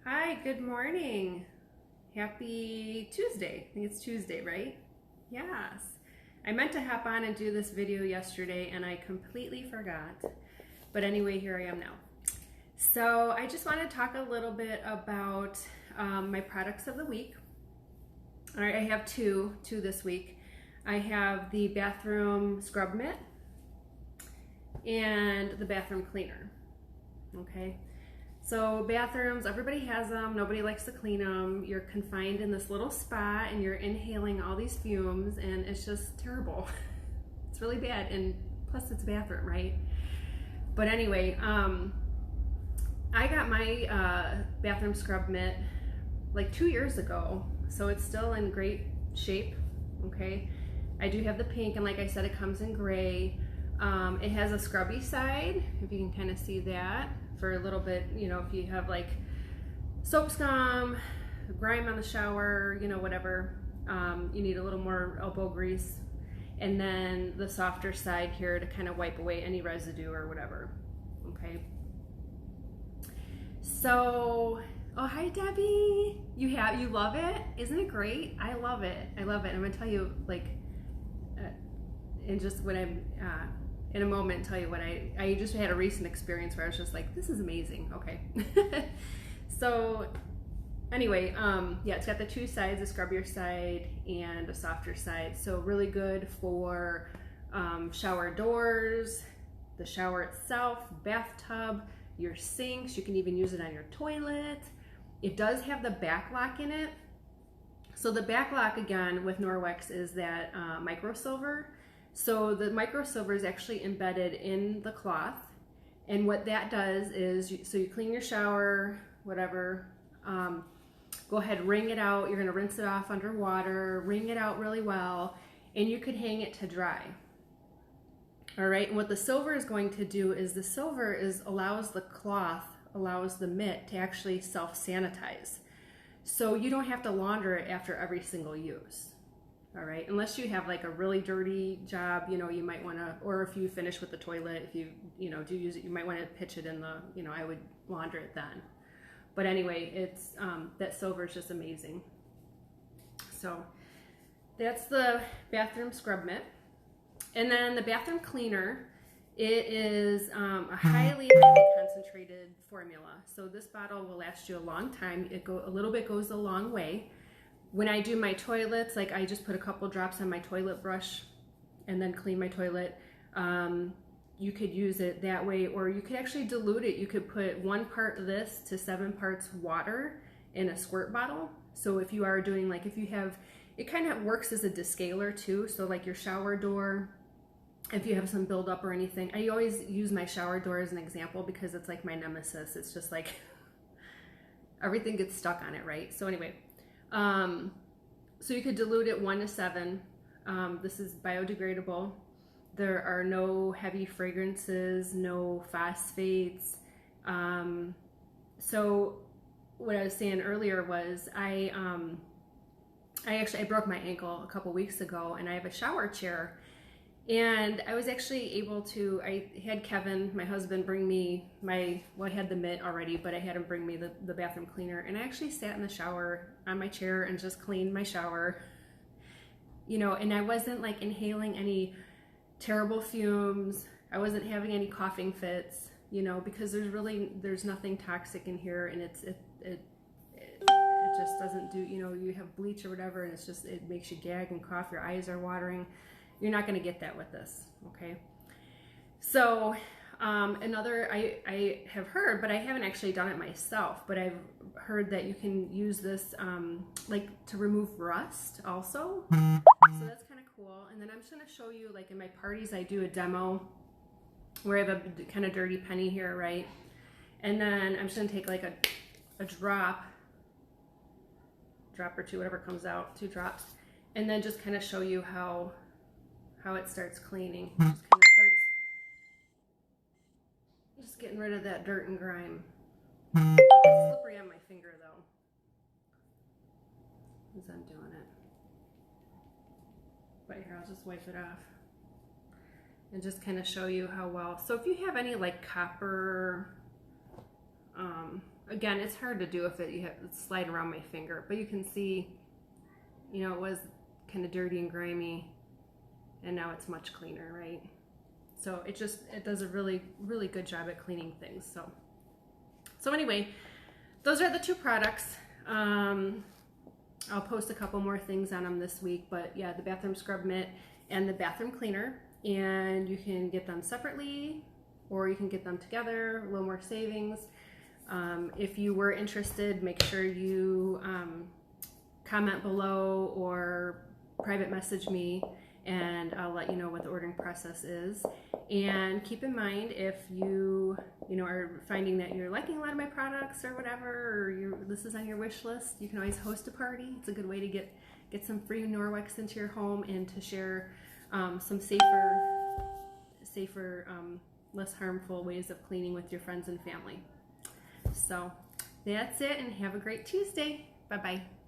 Hi, good morning. Happy Tuesday. I think it's Tuesday, right? Yes. I meant to hop on and do this video yesterday and I completely forgot. But anyway, here I am now. So I just want to talk a little bit about my products of the week. All right, I have two this week. I have the bathroom scrub mitt and the bathroom cleaner. Okay. So bathrooms, everybody has them, nobody likes to clean them. You're confined in this little spot and you're inhaling all these fumes and it's just terrible. It's really bad, and plus it's a bathroom, right? But anyway, I got my bathroom scrub mitt like 2 years ago, so it's still in great shape, okay? I do have the pink, and like I said, it comes in gray. It has a scrubby side, if you can kind of see that, for a little bit, you know, if you have like soap scum, grime on the shower, you know, whatever, you need a little more elbow grease. And then the softer side here to kind of wipe away any residue or whatever, okay? So, oh, hi Debbie. You love it? Isn't it great? I love it. I love it. I'm gonna tell you, like, and just when I'm, in a moment, tell you what I just had a recent experience where I was just like, this is amazing. Okay. So anyway, yeah, it's got the two sides, a scrubbier side and a softer side. So really good for shower doors, the shower itself, bathtub, your sinks. You can even use it on your toilet. It does have the back lock in it. So the back lock, again, with Norwex is that Microfiber. So the Microfiber is actually embedded in the cloth, and what that does is, so you clean your shower, whatever, go ahead, wring it out. You're going to rinse it off under water, wring it out really well, and you could hang it to dry. All right, and what the silver is going to do is the silver allows the mitt to actually self-sanitize. So you don't have to launder it after every single use. All right, unless you have like a really dirty job, you know, you might want to, or if you finish with the toilet, if you know, do use it, you might want to pitch it in the, you know, I would launder it then. But anyway, it's, that silver is just amazing. So that's the bathroom scrub mitt. And then the bathroom cleaner, it is a highly concentrated formula. So this bottle will last you a long time. A little bit goes a long way. When I do my toilets, like I just put a couple drops on my toilet brush and then clean my toilet. You could use it that way, or you could actually dilute it. You could put 1 part of this to 7 parts water in a squirt bottle. So if you are doing, like, if you have, it kind of works as a descaler too. So like your shower door, if you have some buildup or anything, I always use my shower door as an example because it's like my nemesis. It's just like everything gets stuck on it, right? So anyway, so you could dilute it 1 to 7. This is biodegradable. There are no heavy fragrances, no phosphates. So what I was saying earlier was I broke my ankle a couple weeks ago, and I have a shower chair. And I was actually able to, I had Kevin, my husband, bring me I had the mitt already, but I had him bring me the bathroom cleaner. And I actually sat in the shower on my chair and just cleaned my shower, you know, and I wasn't like inhaling any terrible fumes. I wasn't having any coughing fits, you know, because there's nothing toxic in here, and it just doesn't do, you know, you have bleach or whatever, and it makes you gag and cough, your eyes are watering. You're not going to get that with this, okay? So I have heard, but I haven't actually done it myself, but I've heard that you can use this like to remove rust also. So that's kind of cool. And then I'm just going to show you, like in my parties, I do a demo where I have a kind of dirty penny here, right? And then I'm just going to take like a drop or two, whatever comes out, 2 drops, and then just kind of show you how it starts cleaning. Just getting rid of that dirt and grime. It's slippery on my finger though, as I'm doing it. But here, I'll just wipe it off and just kind of show you how well. So if you have any like copper, again, it's hard to do if you have it slide around my finger, but you can see, you know, it was kind of dirty and grimy, and now it's much cleaner, right? So it does a really, really good job at cleaning things. So anyway, those are the two products. I'll post a couple more things on them this week, but yeah, the bathroom scrub mitt and the bathroom cleaner, and you can get them separately or you can get them together, a little more savings. If you were interested, make sure you comment below or private message me, and I'll let you know what the ordering process is. And keep in mind, if you are finding that you're liking a lot of my products or whatever, or this is on your wish list, you can always host a party. It's a good way to get some free Norwex into your home and to share some safer, less harmful ways of cleaning with your friends and family. So that's it, and have a great Tuesday. Bye-bye.